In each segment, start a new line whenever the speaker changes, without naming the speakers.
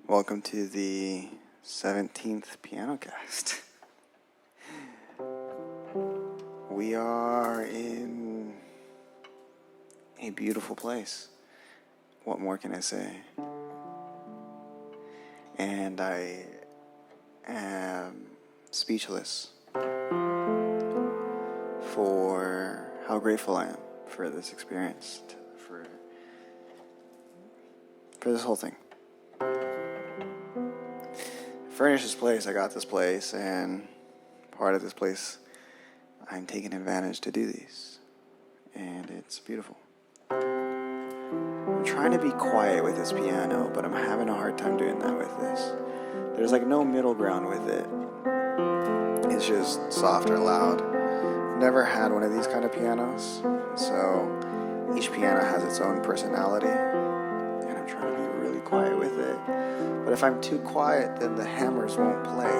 Welcome to the 17th Pianocast. We are in a beautiful place. What more can I say? And I am speechless for how grateful I am for this experience, for this whole thing. Furnished this place, I got this place, and part of this place, I'm taking advantage to do these. And it's beautiful. I'm trying to be quiet with this piano, but I'm having a hard time doing that with this. There's like no middle ground with it. It's just soft or loud. Never had one of these kind of pianos, so each piano has its own personality, and I'm trying to be really quiet with it. But if I'm too quiet, then the hammers won't play.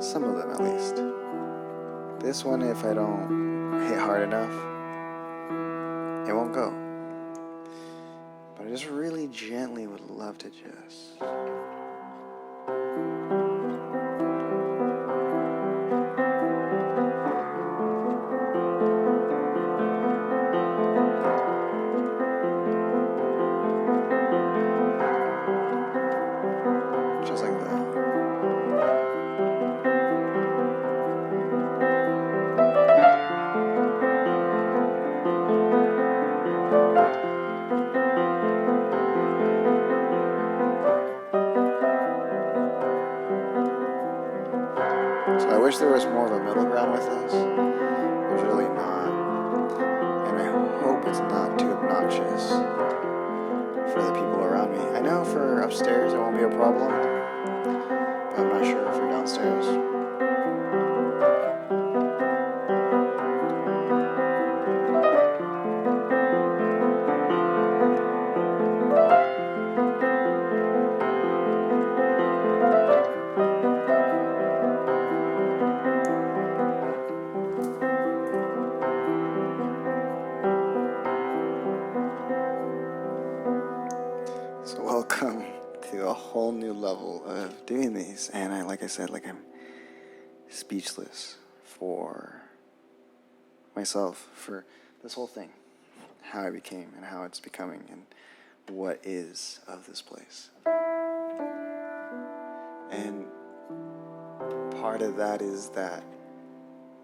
Some of them, at least. This one, if I don't hit hard enough, it won't go. But I just really gently would love to just... just like that. So I wish there was more of a middle ground with this. There's really not. And I hope it's not too obnoxious for the people around me. I know for upstairs it won't be a problem, but I'm not sure for downstairs. So welcome to a whole new level of doing these. And like I said, I'm speechless for myself, for this whole thing, how I became and how it's becoming and what is of this place. And part of that is that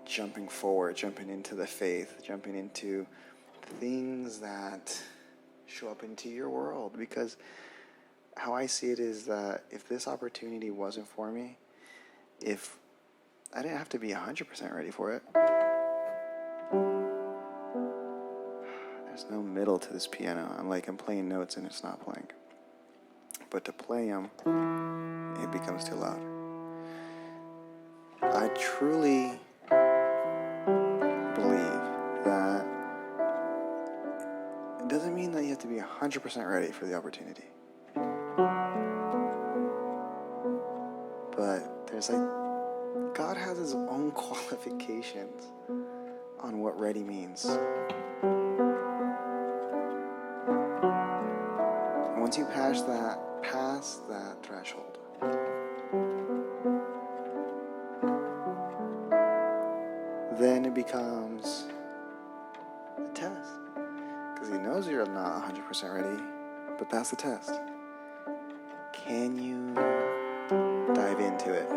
jumping forward, jumping into the faith, jumping into things that show up into your world, because how I see it is that if this opportunity wasn't for me, if I didn't have to be 100% ready for it, there's no middle to this piano. I'm playing notes and it's not playing. But to play them, it becomes too loud. I truly believe that it doesn't mean that you have to be 100% ready for the opportunity. But there's God has his own qualifications on what ready means. And once you pass that threshold, then it becomes a test. Because he knows you're not 100% ready, but that's the test. Can you dive into it?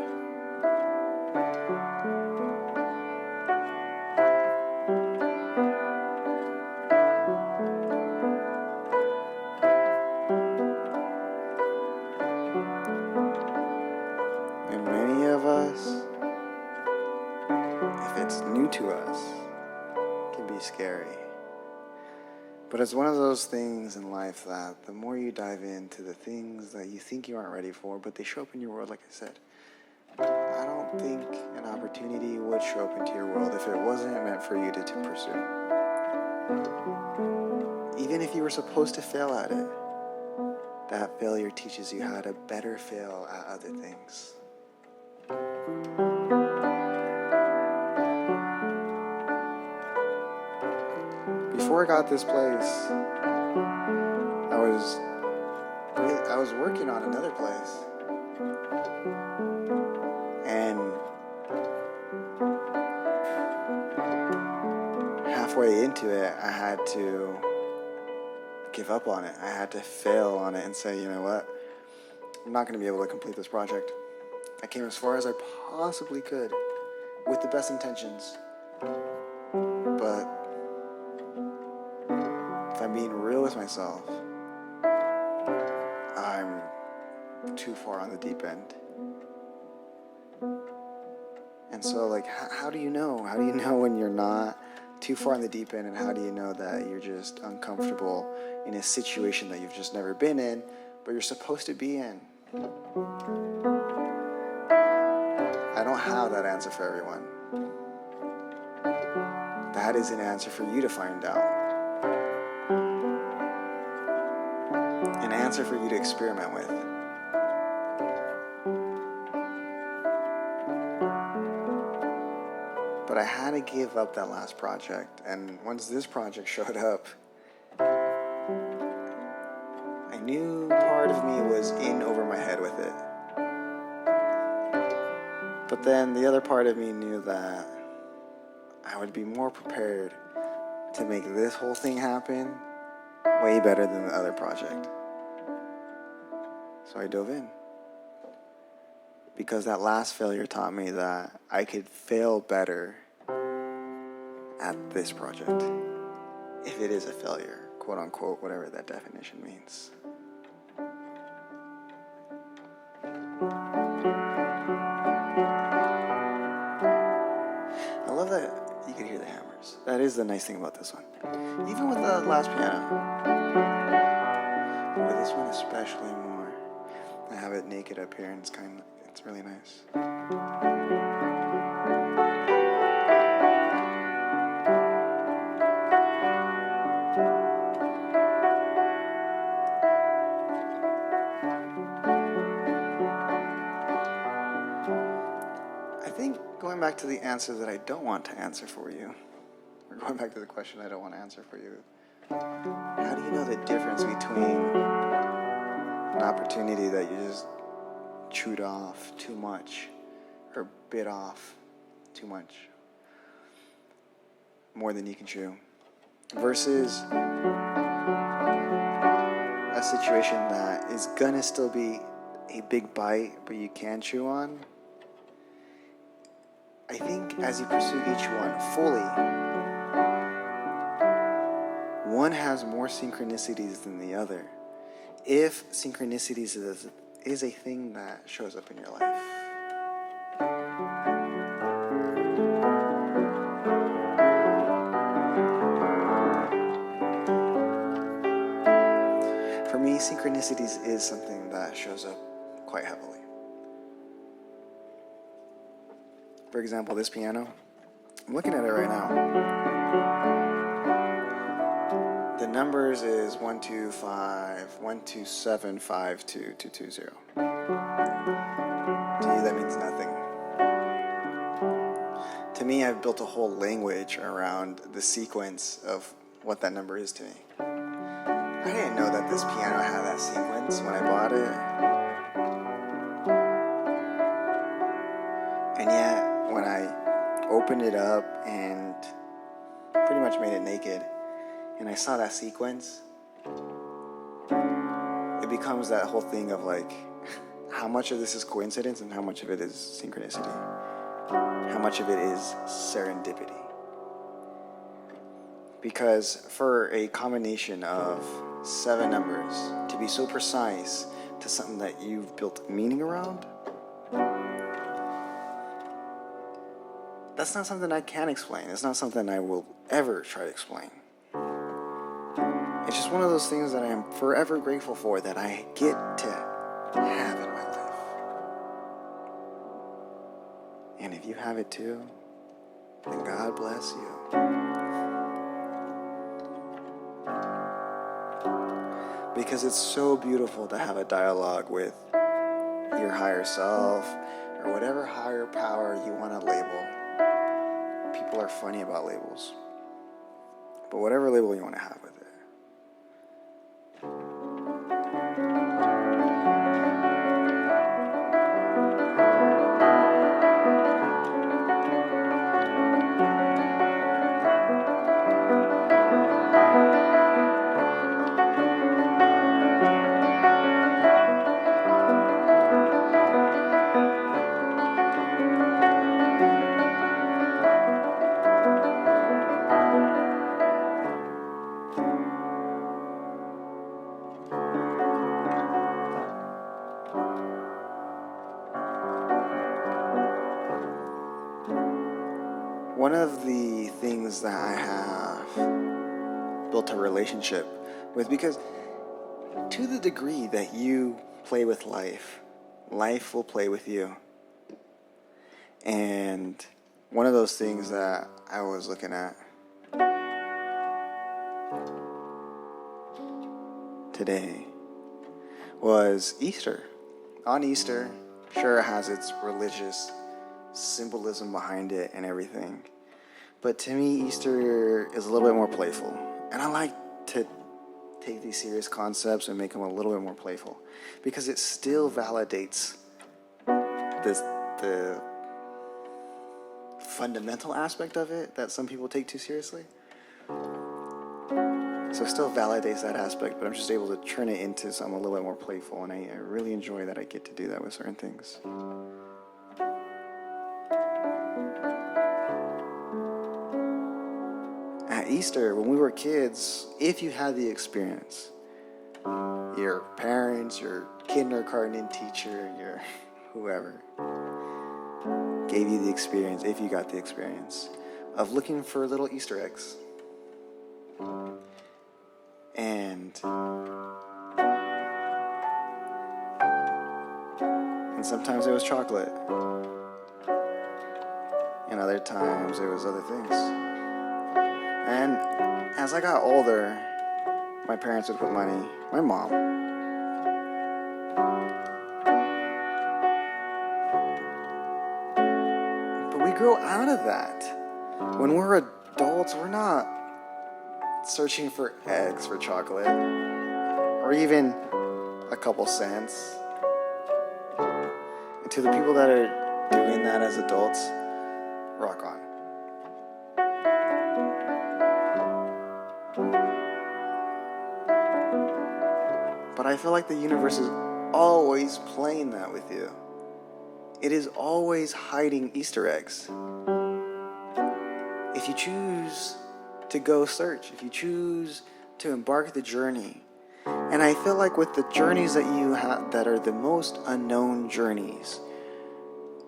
And many of us, if it's new to us, can be scary. But it's one of those things in life that the more you dive into the things that you think you aren't ready for, but they show up in your world, like I said, I don't think an opportunity would show up into your world if it wasn't meant for you to pursue. Even if you were supposed to fail at it, that failure teaches you how to better fail at other things. Before I got this place, I was working on another place, and halfway into it, I had to give up on it. I had to fail on it and say, you know what? I'm not going to be able to complete this project. I came as far as I possibly could with the best intentions. But if I'm being real with myself, I'm too far on the deep end. And so, like, how do you know? How do you know when you're not too far on the deep end, and how do you know that you're just uncomfortable in a situation that you've just never been in, but you're supposed to be in? I don't have that answer for everyone. That is an answer for you to find out. An answer for you to experiment with. But I had to give up that last project, and once this project showed up, I knew part of me was in over my head with it. But then the other part of me knew that I would be more prepared to make this whole thing happen way better than the other project. So I dove in. Because that last failure taught me that I could fail better at this project. If it is a failure, quote unquote, whatever that definition means. I love that you can hear the hammers. That is the nice thing about this one. Even with the last piano. With this one especially more. I have it naked up here and it's really nice. I think going back to the answer that I don't want to answer for you, or going back to the question I don't want to answer for you, how do you know the difference between an opportunity that you just chewed off too much or bit off too much, more than you can chew, versus a situation that is gonna still be a big bite but you can chew on? I think as you pursue each one fully, one has more synchronicities than the other. If synchronicities is a thing that shows up in your life. For me, synchronicities is something that shows up quite heavily. For example, this piano, I'm looking at it right now. The numbers is 125, 127, 52, 220. To you, that means nothing. To me, I've built a whole language around the sequence of what that number is to me. I didn't know that this piano had that sequence when I bought it. And yet, when I opened it up and pretty much made it naked, and I saw that sequence, it becomes that whole thing of like, how much of this is coincidence and how much of it is synchronicity? How much of it is serendipity? Because for a combination of 7 numbers to be so precise to something that you've built meaning around, that's not something I can explain. It's not something I will ever try to explain. It's just one of those things that I am forever grateful for that I get to have in my life. And if you have it too, then God bless you. Because it's so beautiful to have a dialogue with your higher self or whatever higher power you want to label. People are funny about labels. but whatever label you want to have with it. One of the things that I have built a relationship with, because to the degree that you play with life, life will play with you. And one of those things that I was looking at today was Easter. On Easter, sure, it has its religious symbolism behind it and everything. But to me, Easter is a little bit more playful. And I like to take these serious concepts and make them a little bit more playful, because it still validates the fundamental aspect of it that some people take too seriously. So it still validates that aspect, but I'm just able to turn it into something a little bit more playful, and I really enjoy that I get to do that with certain things. At Easter, when we were kids, if you had the experience, your parents, your kindergarten teacher, your whoever gave you the experience, if you got the experience, of looking for little Easter eggs. And sometimes it was chocolate, and other times it was other things. And as I got older, my parents would put money, my mom, but we grow out of that. When we're adults, we're not searching for eggs for chocolate, or even a couple cents. And to the people that are doing that as adults, rock on. But I feel like the universe is always playing that with you. It is always hiding Easter eggs. If you choose to go search, if you choose to embark the journey. And I feel like with the journeys that you have that are the most unknown journeys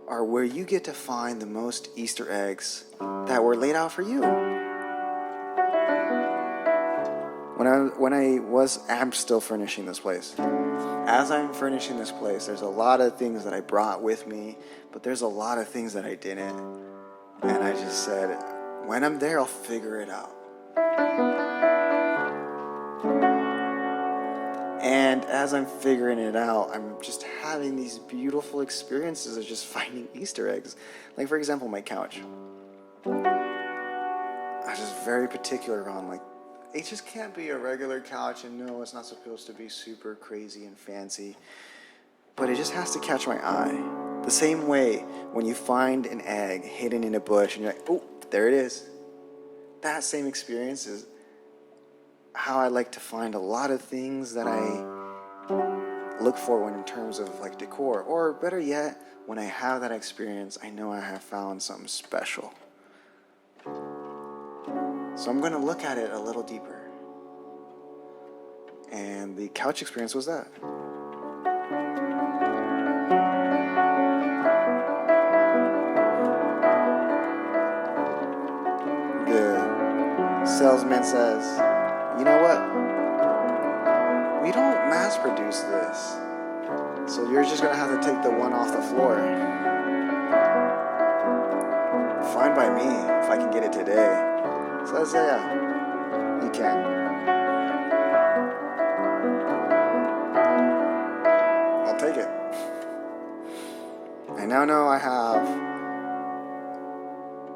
are where you get to find the most Easter eggs that were laid out for you. I'm still furnishing this place. As I'm furnishing this place, there's a lot of things that I brought with me, but there's a lot of things that I didn't. And I just said, when I'm there, I'll figure it out. And as I'm figuring it out, I'm just having these beautiful experiences of just finding Easter eggs. Like, for example, my couch. I was just very particular on, like, it just can't be a regular couch, and no, it's not supposed to be super crazy and fancy. But it just has to catch my eye. The same way when you find an egg hidden in a bush and you're like, oh, there it is. That same experience is how I like to find a lot of things that I look for when in terms of like decor. Or better yet, when I have that experience, I know I have found something special. So I'm going to look at it a little deeper. And the couch experience was that. The salesman says, you know what? We don't mass produce this. So you're just going to have to take the one off the floor. Fine by me if I can get it today. So I say, yeah, you can. I'll take it. I now know I have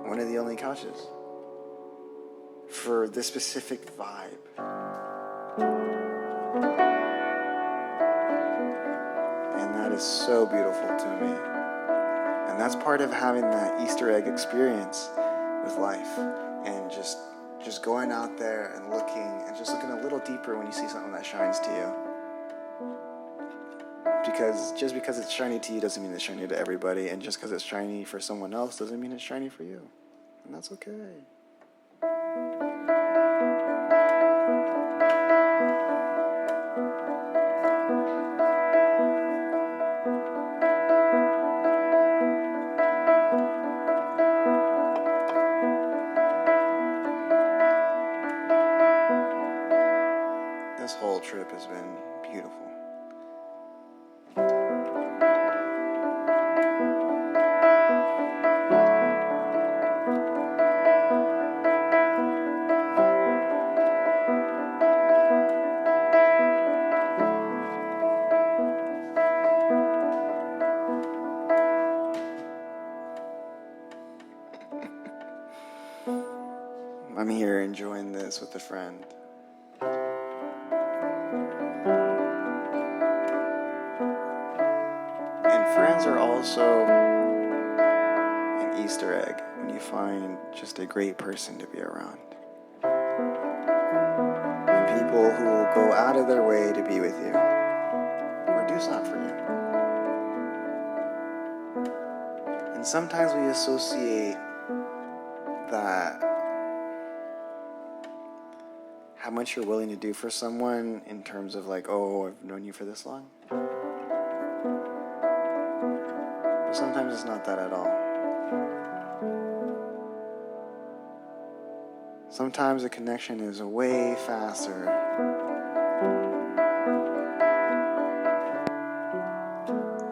one of the only couches. for this specific vibe. And that is so beautiful to me. And that's part of having that Easter egg experience with life. And just going out there and looking a little deeper when you see something that shines to you. Because just because it's shiny to you doesn't mean it's shiny to everybody. And just because it's shiny for someone else doesn't mean it's shiny for you. And that's okay. This whole trip has been beautiful. I'm here enjoying this with a friend. And friends are also an Easter egg when you find just a great person to be around. And people who will go out of their way to be with you or do something for you. And sometimes we associate that how much you're willing to do for someone in terms of like, oh, I've known you for this long. But sometimes it's not that at all. Sometimes the connection is way faster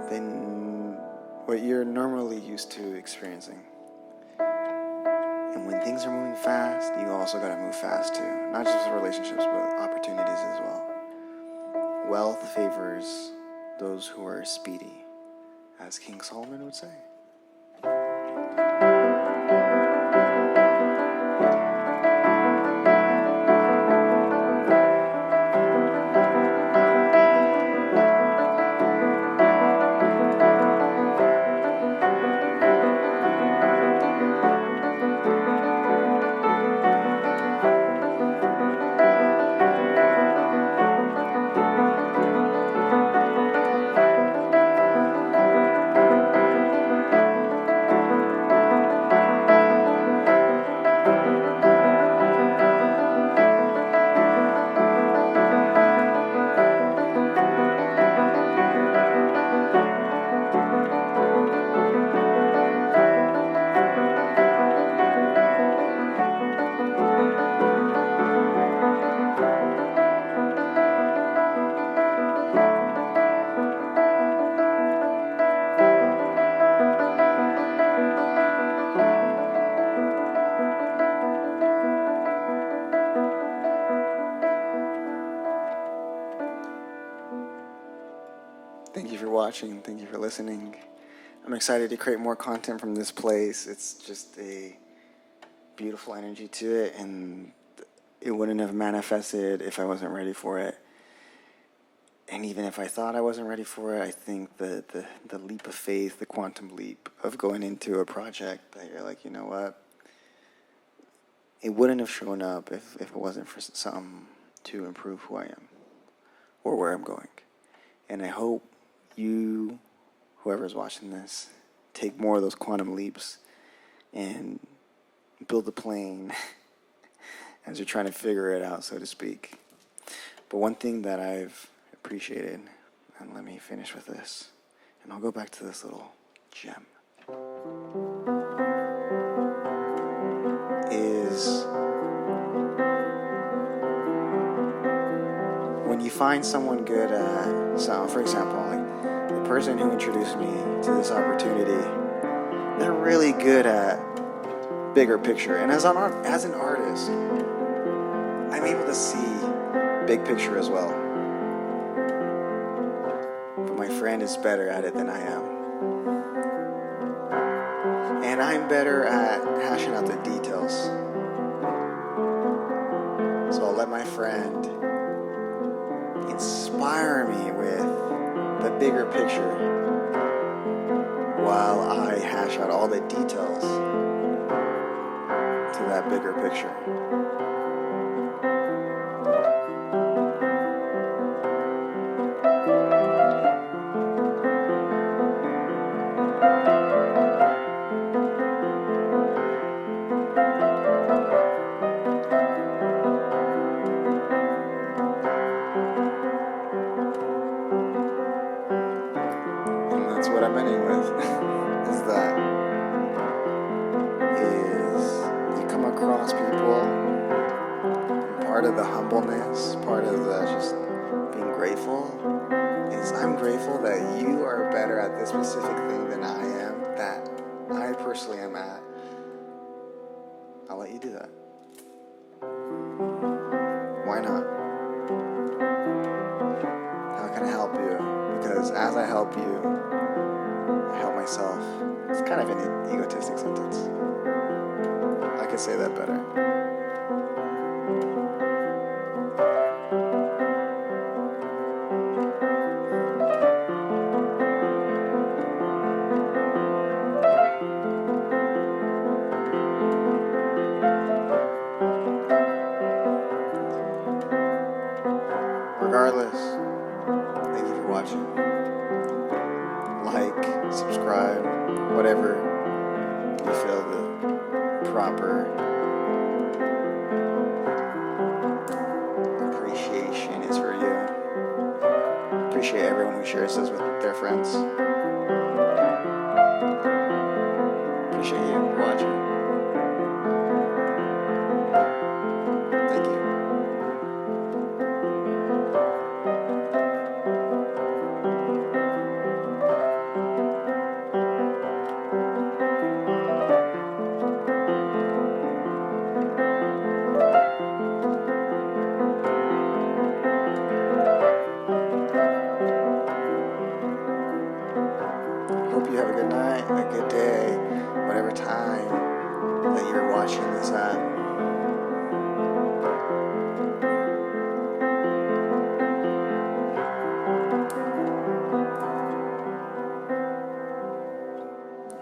than what you're normally used to experiencing. And when things are moving fast, you also got to move fast too. Not just with relationships, but opportunities as well. Wealth favors those who are speedy, as King Solomon would say. Thank you for watching. Thank you for listening. I'm excited to create more content from this place. It's just a beautiful energy to it, and it wouldn't have manifested if I wasn't ready for it. And even if I thought I wasn't ready for it, I think the leap of faith, the quantum leap of going into a project that you're like, you know what? It wouldn't have shown up if it wasn't for something to improve who I am or where I'm going. And I hope you, whoever's watching this, take more of those quantum leaps and build the plane as you're trying to figure it out, so to speak. But one thing that I've appreciated, and let me finish with this, and I'll go back to this little gem, is when you find someone good at something. For example, like the person who introduced me to this opportunity, they're really good at bigger picture. And as an artist, I'm able to see big picture as well. But my friend is better at it than I am. And I'm better at hashing out the details. So I'll let my friend inspire me with the bigger picture while I hash out all the details to that bigger picture. And that's what I'm ending with, is you come across people, part of the humbleness, part of the just being grateful, is I'm grateful that you are better at this specific thing than I am, that I personally am at. I'll let you do that. Why not? How can I help you? Because as I help you, I help myself. It's kind of an egotistic sentence. I could say that better. Regardless, thank you for watching. Like, subscribe, whatever you feel the proper appreciation is for you. Appreciate everyone who shares this with their friends. Appreciate you watching. Thank you. Hope you have a good night, a good day, whatever time that you're watching this at.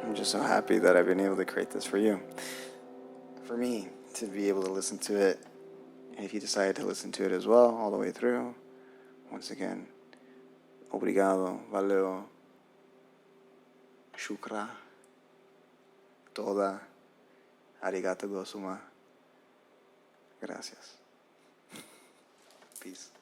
I'm just so happy that I've been able to create this for you. For me to be able to listen to it. And if you decide to listen to it as well, all the way through, once again, obrigado, valeu, shukra, toda, arigato gozuma, gracias. Peace.